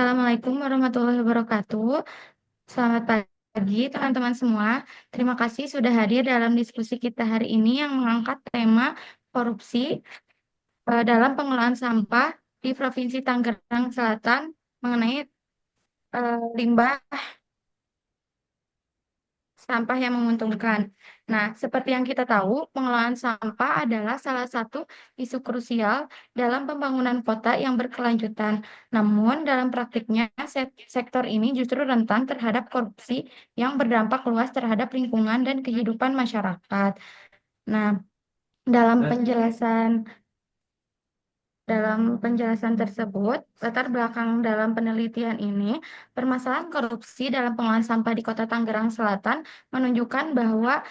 Assalamualaikum warahmatullahi wabarakatuh. Selamat pagi, teman-teman semua. Terima kasih sudah hadir dalam diskusi kita hari ini yang mengangkat tema korupsi dalam pengelolaan sampah di Provinsi Tangerang Selatan mengenai limbah sampah yang menguntungkan. Nah, seperti yang kita tahu, pengelolaan sampah adalah salah satu isu krusial dalam pembangunan kota yang berkelanjutan. Namun, dalam praktiknya, sektor ini justru rentan terhadap korupsi yang berdampak luas terhadap lingkungan dan kehidupan masyarakat. Nah, dalam penjelasan dalam penjelasan tersebut, latar belakang dalam penelitian ini, permasalahan korupsi dalam pengelolaan sampah di Kota Tangerang Selatan menunjukkan bahwa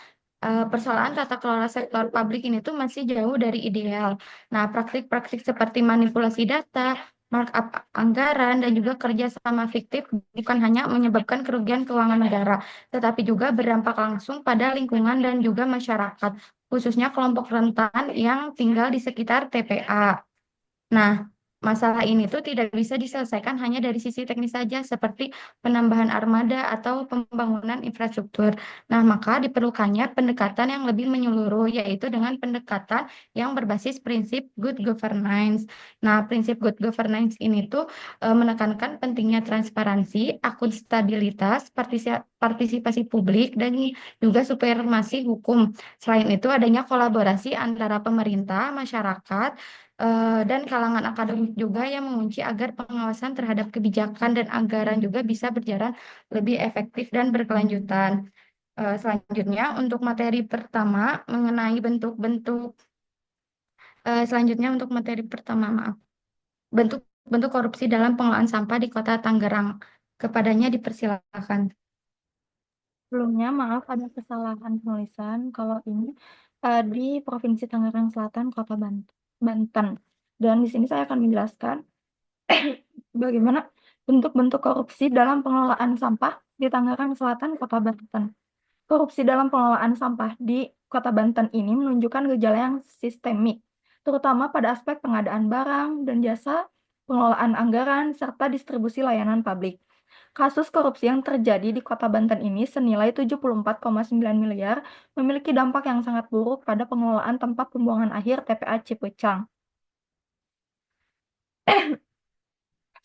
persoalan tata kelola sektor publik ini tuh masih jauh dari ideal. Nah, praktik-praktik seperti manipulasi data, markup anggaran, dan juga kerjasama fiktif bukan hanya menyebabkan kerugian keuangan negara, tetapi juga berdampak langsung pada lingkungan dan juga masyarakat, khususnya kelompok rentan yang tinggal di sekitar TPA. Nah, masalah ini tuh tidak bisa diselesaikan hanya dari sisi teknis saja, seperti penambahan armada atau pembangunan infrastruktur. Nah, maka diperlukannya pendekatan yang lebih menyeluruh, yaitu dengan pendekatan yang berbasis prinsip good governance. Nah, prinsip good governance ini tuh menekankan pentingnya transparansi, akuntabilitas, partisipasi publik, dan juga supremasi hukum. Selain itu, adanya kolaborasi antara pemerintah, masyarakat, dan kalangan akademik juga yang mengunci agar pengawasan terhadap kebijakan dan anggaran juga bisa berjalan lebih efektif dan berkelanjutan. Selanjutnya, untuk materi pertama mengenai selanjutnya untuk materi pertama, maaf, bentuk-bentuk korupsi dalam pengelolaan sampah di Kota Tangerang. Kepadanya dipersilakan. Sebelumnya, maaf ada kesalahan penulisan. Kalau ini di Provinsi Tangerang Selatan, Kota Banten. Dan di sini saya akan menjelaskan bagaimana bentuk-bentuk korupsi dalam pengelolaan sampah di Tangerang Selatan, Kota Banten. Korupsi dalam pengelolaan sampah di Kota Banten ini menunjukkan gejala yang sistemik, terutama pada aspek pengadaan barang dan jasa, pengelolaan anggaran, serta distribusi layanan publik. Kasus korupsi yang terjadi di Kota Banten ini senilai 74,9 miliar memiliki dampak yang sangat buruk pada pengelolaan tempat pembuangan akhir TPA Cipecang.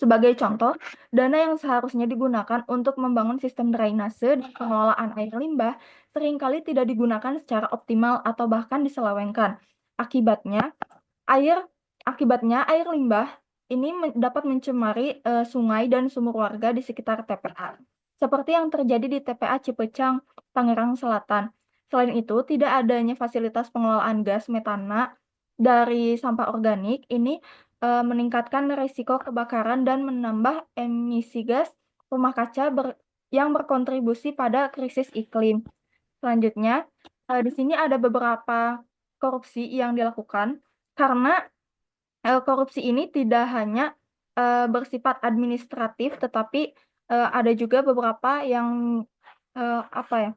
Sebagai contoh, dana yang seharusnya digunakan untuk membangun sistem drainase dan pengelolaan air limbah seringkali tidak digunakan secara optimal atau bahkan diselewengkan. Akibatnya, air air limbah ini dapat mencemari sungai dan sumur warga di sekitar TPA. Seperti yang terjadi di TPA Cipecang, Tangerang Selatan. Selain itu, tidak adanya fasilitas pengelolaan gas metana dari sampah organik ini meningkatkan risiko kebakaran dan menambah emisi gas rumah kaca yang berkontribusi pada krisis iklim. Selanjutnya, di sini ada beberapa korupsi yang dilakukan karena korupsi ini tidak hanya bersifat administratif, tetapi ada juga beberapa yang apa ya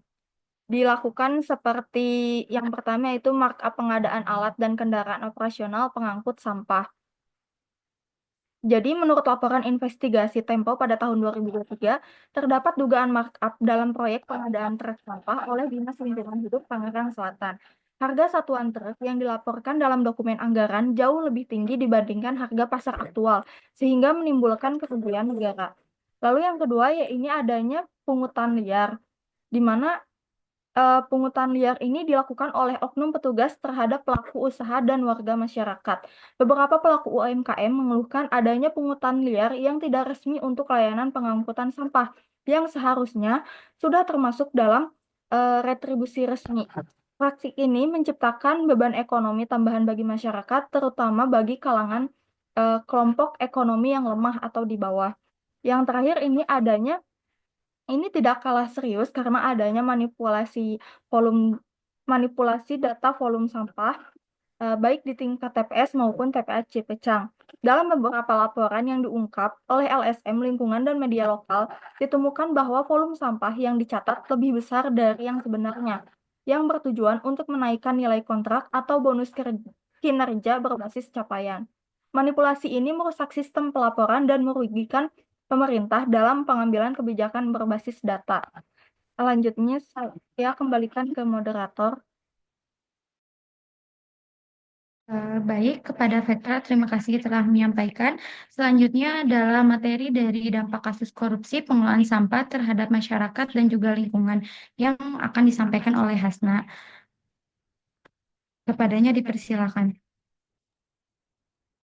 dilakukan seperti yang pertama yaitu markup pengadaan alat dan kendaraan operasional pengangkut sampah. Jadi, menurut laporan investigasi Tempo pada tahun 2023, terdapat dugaan markup dalam proyek pengadaan truk sampah oleh Dinas Lingkungan Hidup Tangerang Selatan. Harga satuan truk yang dilaporkan dalam dokumen anggaran jauh lebih tinggi dibandingkan harga pasar aktual, sehingga menimbulkan kerugian negara. Lalu yang kedua, yaitu adanya pungutan liar, di mana pungutan liar ini dilakukan oleh oknum petugas terhadap pelaku usaha dan warga masyarakat. Beberapa pelaku UMKM mengeluhkan adanya pungutan liar yang tidak resmi untuk layanan pengangkutan sampah, yang seharusnya sudah termasuk dalam retribusi resmi. Praktik ini menciptakan beban ekonomi tambahan bagi masyarakat, terutama bagi kalangan kelompok ekonomi yang lemah atau di bawah. Yang terakhir ini tidak kalah serius karena adanya manipulasi data volume sampah baik di tingkat TPS maupun TPA Cipecang. Dalam beberapa laporan yang diungkap oleh LSM Lingkungan dan media lokal, ditemukan bahwa volume sampah yang dicatat lebih besar dari yang sebenarnya, yang bertujuan untuk menaikkan nilai kontrak atau bonus kinerja berbasis capaian. Manipulasi ini merusak sistem pelaporan dan merugikan pemerintah dalam pengambilan kebijakan berbasis data. Selanjutnya, saya kembalikan ke moderator. Baik, kepada Vetra, terima kasih telah menyampaikan. Selanjutnya adalah materi dari dampak kasus korupsi pengelolaan sampah terhadap masyarakat dan juga lingkungan yang akan disampaikan oleh Hasna. Kepadanya dipersilakan.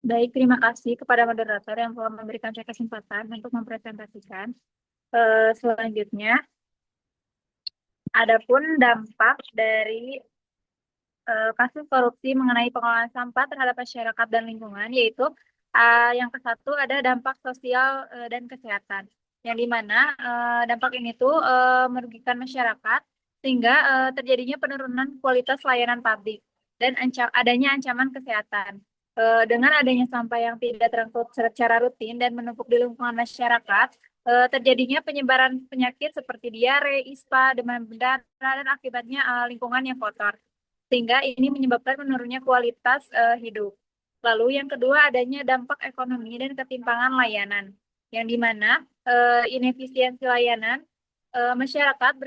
Baik, terima kasih kepada moderator yang telah memberikan saya kesempatan untuk mempresentasikan. Selanjutnya, adapun dampak dari kasus korupsi mengenai pengelolaan sampah terhadap masyarakat dan lingkungan, yaitu yang ke satu ada dampak sosial dan kesehatan, yang dimana dampak ini tuh merugikan masyarakat sehingga terjadinya penurunan kualitas layanan publik dan adanya ancaman kesehatan. Dengan adanya sampah yang tidak terangkut secara rutin dan menumpuk di lingkungan masyarakat, terjadinya penyebaran penyakit seperti diare, ispa, demam berdarah, dan akibatnya lingkungan yang kotor sehingga ini menyebabkan menurunnya kualitas hidup. Lalu yang kedua adanya dampak ekonomi dan ketimpangan layanan, yang dimana inefisiensi layanan masyarakat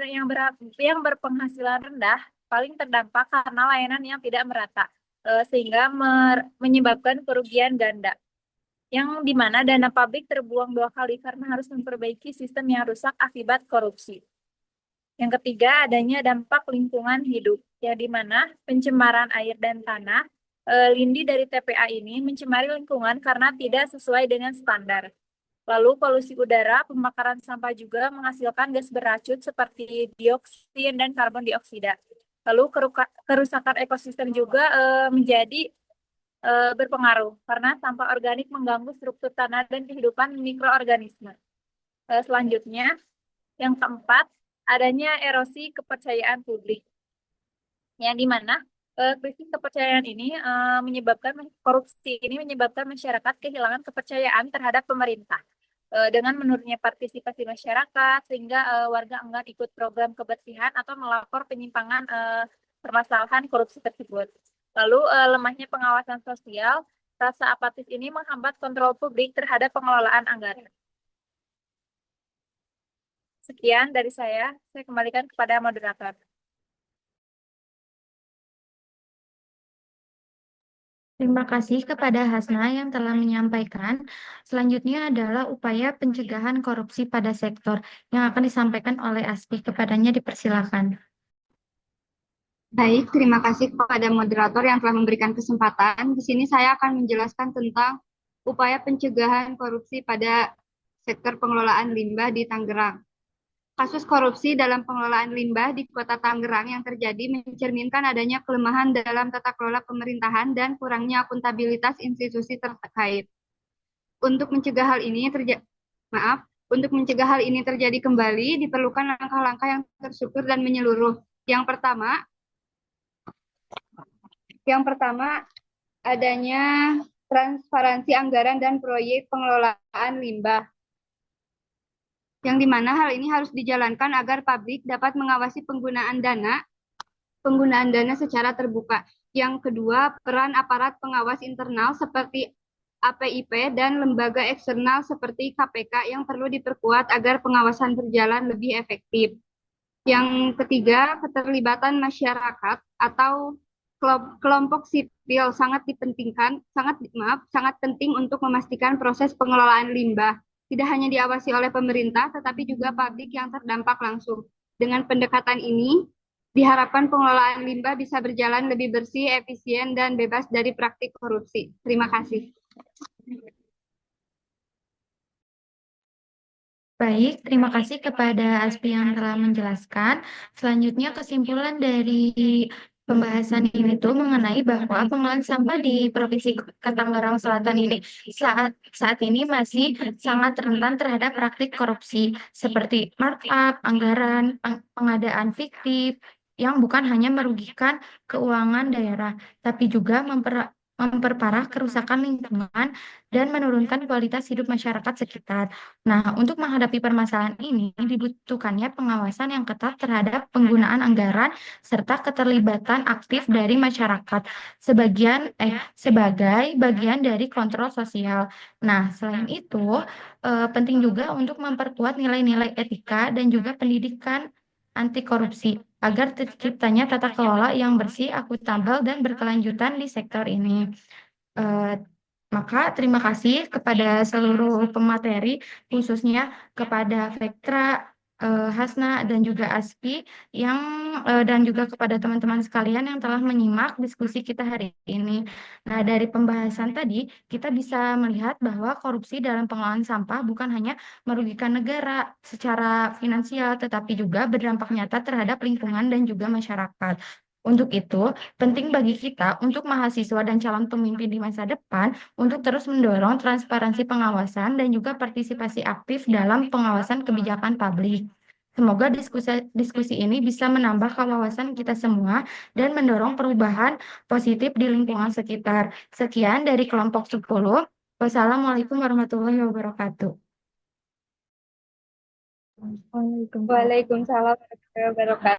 yang berpenghasilan rendah paling terdampak karena layanan yang tidak merata, sehingga menyebabkan kerugian ganda. Yang dimana dana publik terbuang 2 kali karena harus memperbaiki sistem yang rusak akibat korupsi. Yang ketiga, adanya dampak lingkungan hidup, ya di mana pencemaran air dan tanah, lindi dari TPA ini mencemari lingkungan karena tidak sesuai dengan standar. Lalu polusi udara, pembakaran sampah juga menghasilkan gas beracun seperti dioksin dan karbon dioksida. Lalu kerusakan ekosistem juga menjadi berpengaruh karena sampah organik mengganggu struktur tanah dan kehidupan mikroorganisme. Selanjutnya, yang keempat, adanya erosi kepercayaan publik, yang dimana krisis kepercayaan ini menyebabkan korupsi ini menyebabkan masyarakat kehilangan kepercayaan terhadap pemerintah dengan menurunnya partisipasi masyarakat sehingga warga enggan ikut program kebersihan atau melapor penyimpangan permasalahan korupsi tersebut. Lalu lemahnya pengawasan sosial, rasa apatis ini menghambat kontrol publik terhadap pengelolaan anggaran. Sekian dari saya kembalikan kepada moderator. Terima kasih kepada Hasna yang telah menyampaikan. Selanjutnya adalah upaya pencegahan korupsi pada sektor yang akan disampaikan oleh Aspi. Kepadanya dipersilakan. Baik, terima kasih kepada moderator yang telah memberikan kesempatan. Di sini saya akan menjelaskan tentang upaya pencegahan korupsi pada sektor pengelolaan limbah di Tangerang. Kasus korupsi dalam pengelolaan limbah di Kota Tangerang yang terjadi mencerminkan adanya kelemahan dalam tata kelola pemerintahan dan kurangnya akuntabilitas institusi terkait. Untuk mencegah hal ini terjadi kembali, diperlukan langkah-langkah yang terstruktur dan menyeluruh. Yang pertama, adanya transparansi anggaran dan proyek pengelolaan limbah, yang dimana hal ini harus dijalankan agar publik dapat mengawasi penggunaan dana secara terbuka. Yang kedua, peran aparat pengawas internal seperti APIP dan lembaga eksternal seperti KPK yang perlu diperkuat agar pengawasan berjalan lebih efektif. Yang ketiga, keterlibatan masyarakat atau kelompok sipil sangat penting untuk memastikan proses pengelolaan limbah tidak hanya diawasi oleh pemerintah, tetapi juga publik yang terdampak langsung. Dengan pendekatan ini, diharapkan pengelolaan limbah bisa berjalan lebih bersih, efisien, dan bebas dari praktik korupsi. Terima kasih. Baik, terima kasih kepada Aspi yang telah menjelaskan. Selanjutnya kesimpulan dari pembahasan ini tuh mengenai bahwa pengelolaan sampah di Provinsi Tangerang Selatan ini saat ini masih sangat rentan terhadap praktik korupsi seperti markup, anggaran, pengadaan fiktif yang bukan hanya merugikan keuangan daerah, tapi juga memperparah kerusakan lingkungan, dan menurunkan kualitas hidup masyarakat sekitar. Nah, untuk menghadapi permasalahan ini dibutuhkannya pengawasan yang ketat terhadap penggunaan anggaran serta keterlibatan aktif dari masyarakat sebagai bagian dari kontrol sosial. Nah, selain itu, penting juga untuk memperkuat nilai-nilai etika dan juga pendidikan anti korupsi agar terciptanya tata kelola yang bersih, akuntabel, dan berkelanjutan di sektor ini. Eh, Maka terima kasih kepada seluruh pemateri, khususnya kepada Vektra, Hasna, dan juga Aspi, yang dan juga kepada teman-teman sekalian yang telah menyimak diskusi kita hari ini. Nah, dari pembahasan tadi, kita bisa melihat bahwa korupsi dalam pengelolaan sampah bukan hanya merugikan negara secara finansial, tetapi juga berdampak nyata terhadap lingkungan dan juga masyarakat. Untuk itu, penting bagi kita untuk mahasiswa dan calon pemimpin di masa depan untuk terus mendorong transparansi pengawasan dan juga partisipasi aktif dalam pengawasan kebijakan publik. Semoga diskusi ini bisa menambah kewawasan kita semua dan mendorong perubahan positif di lingkungan sekitar. Sekian dari kelompok 10. Wassalamualaikum warahmatullahi wabarakatuh. Waalaikumsalam. Waalaikumsalam warahmatullahi wabarakatuh.